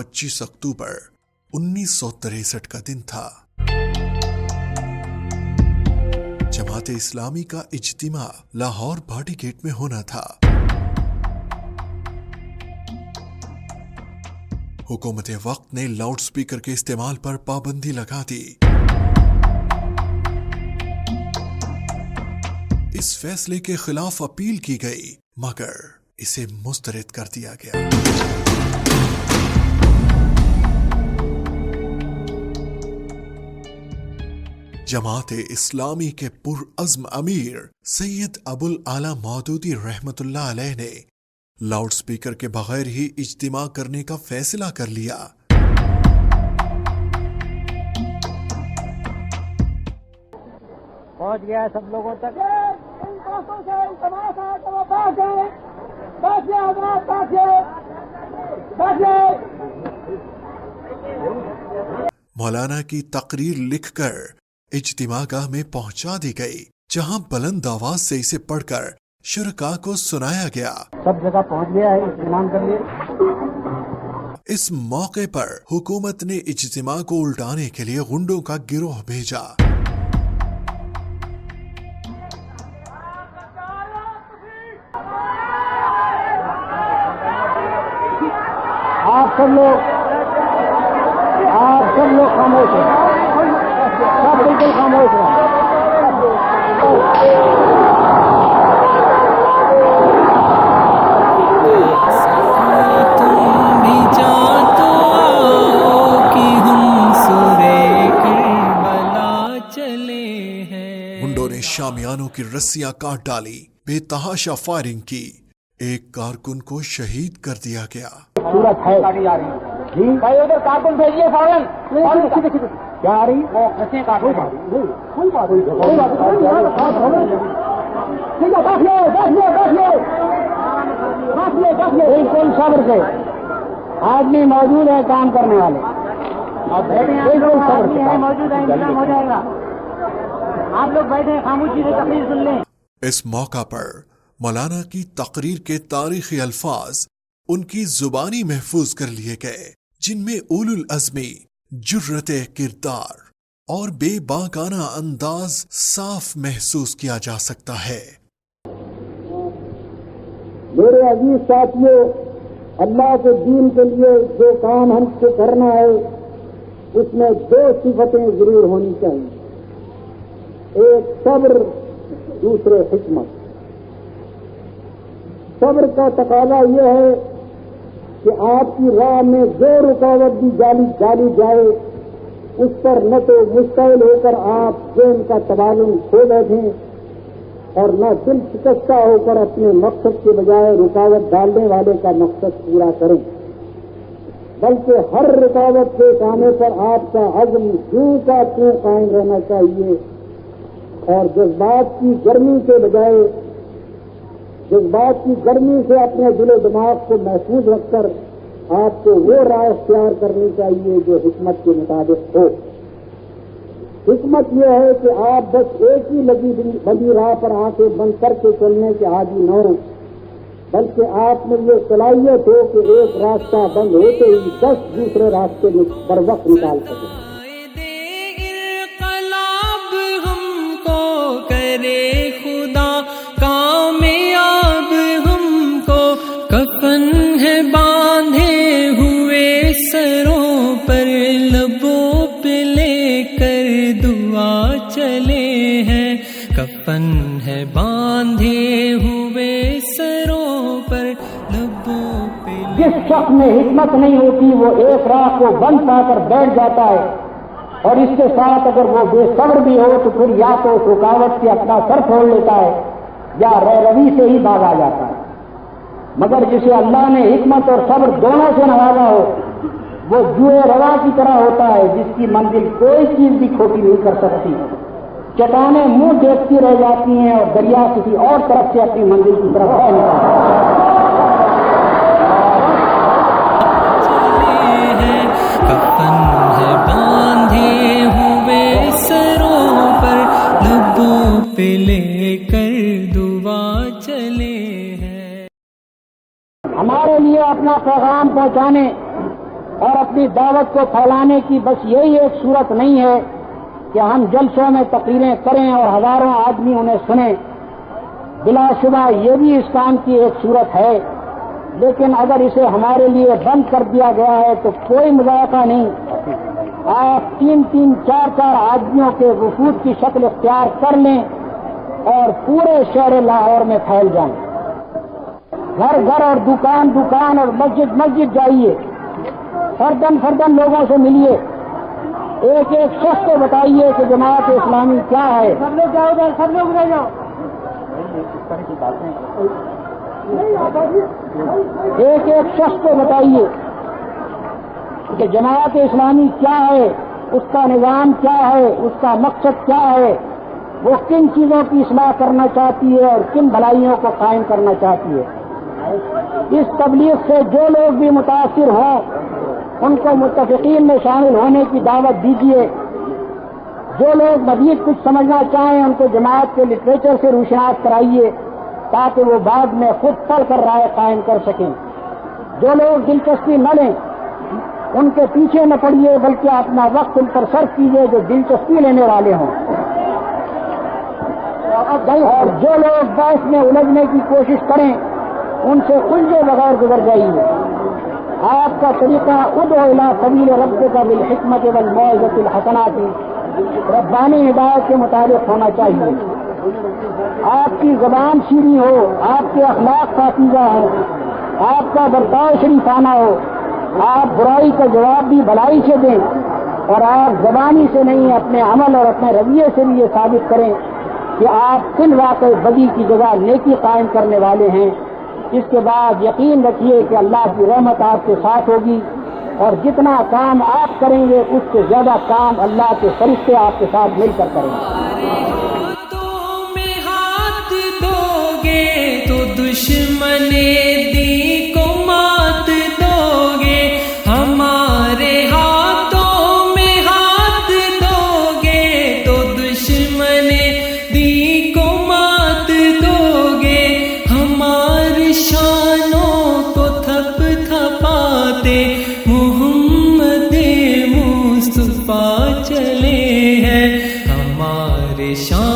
25 अक्टूबर 1963 का दिन था। जमात इस्लामी का इज्तिमा लाहौर भाटी गेट में होना था। हुकूमत वक्त ने लाउड स्पीकर के इस्तेमाल पर पाबंदी लगा दी। इस फैसले के खिलाफ अपील की गई, मगर इसे मुस्तरद कर दिया गया। जमात इस्लामी के पुरअज़्म अमीर सैयद अबुल आला मौदूदी रहमतुल्लाह अलैह ने लाउड स्पीकर के बगैर ही इज्तिमा करने का फैसला कर लिया। पहुंच गया सब लोगों तक। मौलाना की तकरीर लिखकर इज्तिमागाह में पहुंचा दी गई, जहां बुलंद आवाज से इसे पढ़कर शुरका को सुनाया गया। सब जगह पहुंच गया है, इस्तेमाल कर लिए। इस मौके पर हुकूमत ने इज्तिमा को उल्टाने के लिए गुंडों का गिरोह भेजा। आप सब लोग खामोश हैं, सब बिल्कुल खामोश हैं। गुंडों ने शामियानों की रस्सियां काट डाली, बेतहाशा फायरिंग की, एक कारकुन को शहीद कर दिया गया। सूरत है जी भाई, उधर कारकुन भेजिए फौरन। क्या आ रही? वो रस्सियां काट रही। कोई बात बिल्कुल सब्र से। आदमी मौजूद है काम करने वाले, बिल्कुल सब्र से मौजूद है, इंतजाम हो जाएगा। आप लोग बैठे खामोशी से तकरीर सुन लें। इस मौका पर मौलाना की तकरीर के तारीखी अल्फाज उनकी जुबानी महफूज कर लिए गए, जिनमें उलुल अज़्मी, जुर्रते किरदार और बेबाकाना अंदाज साफ महसूस किया जा सकता है। मेरे अजीज साथियों, अल्लाह के दीन के लिए जो काम हमको करना है उसमें दो सिफतें जरूर होनी चाहिए, एक सब्र, दूसरे हिकमत। सब्र का तकाजा यह है कि आपकी राह में जो रुकावट भी डाली जाए उस पर न तो मुस्तैल होकर आप ज़हन का तवाज़ुन खो बैठें और न दिल शिकस्ता होकर अपने मकसद के बजाय रुकावट डालने वाले का मकसद पूरा करें, बल्कि हर रुकावट के आने पर आपका अज़्म त्यों का त्यों कायम रहना चाहिए और जज्बात की गर्मी से अपने दिलो दिमाग को महफूज रखकर आपको वो राह इख्तियार करनी चाहिए जो हिकमत के मुताबिक हो। हिकमत यह है कि आप बस एक ही बंदी राह पर आंखें बंद करके चलने के आदी न हो, बल्कि आप में ये सलाहियत हो कि एक रास्ता बंद होते ही 10 दूसरे रास्ते में बर वक्त निकाल सके। कफन है बांधे हुए सरों पर, लबों पे लेकर दुआ चले हैं। कफन है बांधे हुए सरों पर, लबों पे। जिस शख्स में हिकमत नहीं होती वो एक राह को बंद पाकर बैठ जाता है और इसके साथ अगर वो बेसब्र भी हो तो फिर या तो उस रुकावट से अपना सर फोड़ लेता है या रवि से ही भाग आ जाता है। मगर जिसे अल्लाह ने हिकमत और सब्र दोनों से नवाजा हो वो जुए रवा की तरह होता है, जिसकी मंजिल कोई चीज भी खोटी नहीं कर सकती। चट्टानें मुंह देखती रह जाती हैं और दरिया किसी और तरफ से अपनी मंजिल की तरफ बह निकलता है। कफन है बांधे हुए सरों पर, लबों पे लेकर दुआ चले हैं। हमारे लिए अपना पैगाम पहुंचाने اور اپنی دعوت کو پھیلانے کی بس یہی ایک صورت نہیں ہے کہ ہم جلسوں میں تقریریں کریں اور ہزاروں آدمی انہیں سنیں. بلا شبہ یہ بھی اس کام کی ایک صورت ہے، لیکن اگر اسے ہمارے لیے بند کر دیا گیا ہے تو کوئی مذائقہ نہیں. آپ 3-3 4-4 آدمیوں کے وفود کی شکل اختیار کر لیں اور پورے شہر لاہور میں پھیل جائیں. گھر گھر اور دکان دکان اور مسجد مسجد جائیے، فردن فردن لوگوں سے ملیے، ایک ایک شخص کو بتائیے کہ جماعت اسلامی کیا ہے. سب لوگ جاؤ ادھر، سب لوگ ادھر جاؤ. ایک ایک شخص کو بتائیے کہ جماعت اسلامی کیا ہے، اس کا نظام کیا ہے، اس کا مقصد کیا ہے، وہ کن چیزوں کی اصلاح کرنا چاہتی ہے اور کن بھلائیوں کو قائم کرنا چاہتی ہے. اس تبلیغ سے جو لوگ بھی متاثر ہوں ان کو متفقین میں شامل ہونے کی دعوت دیجیے. جو لوگ مزید کچھ سمجھنا چاہیں ان کو جماعت کے لٹریچر سے روشناس کرائیے تاکہ وہ بعد میں خود پڑھ کر رائے قائم کر سکیں. جو لوگ دلچسپی نہ لیں ان کے پیچھے نہ پڑیے بلکہ اپنا وقت ان پر صرف کیجیے جو دلچسپی لینے والے ہوں. اور جو لوگ بحث میں الجھنے کی کوشش کریں ان سے الجھے بغیر گزر جائیے. آپ کا طریقہ ادعو الی سبیل ربک بالحکمت والموعظۃ الحسنۃ ربانی ہدایت کے مطابق ہونا چاہیے. آپ کی زبان شیریں ہو، آپ کے اخلاق پاکیزہ ہو، آپ کا برتاؤ شریفانہ ہو، آپ برائی کا جواب بھی بھلائی سے دیں اور آپ زبانی سے نہیں اپنے عمل اور اپنے رویے سے بھی یہ ثابت کریں کہ آپ کن واقع بدی کی جگہ نیکی قائم کرنے والے ہیں. اس کے بعد یقین رکھیے کہ اللہ کی رحمت آپ کے ساتھ ہوگی اور جتنا کام آپ کریں گے اس سے زیادہ کام اللہ کے فرشتے آپ کے ساتھ مل کر کریں گے. میں ہاتھ دو گے تو دشمن دی کو مات دو گے. ہمارے ہاتھوں میں ہاتھ دو گے تو دشمن دی کو مات دو گے. ہماری شانوں کو تھپ تھپاتے محمد مصطفیٰ چلے ہیں. ہمارے شان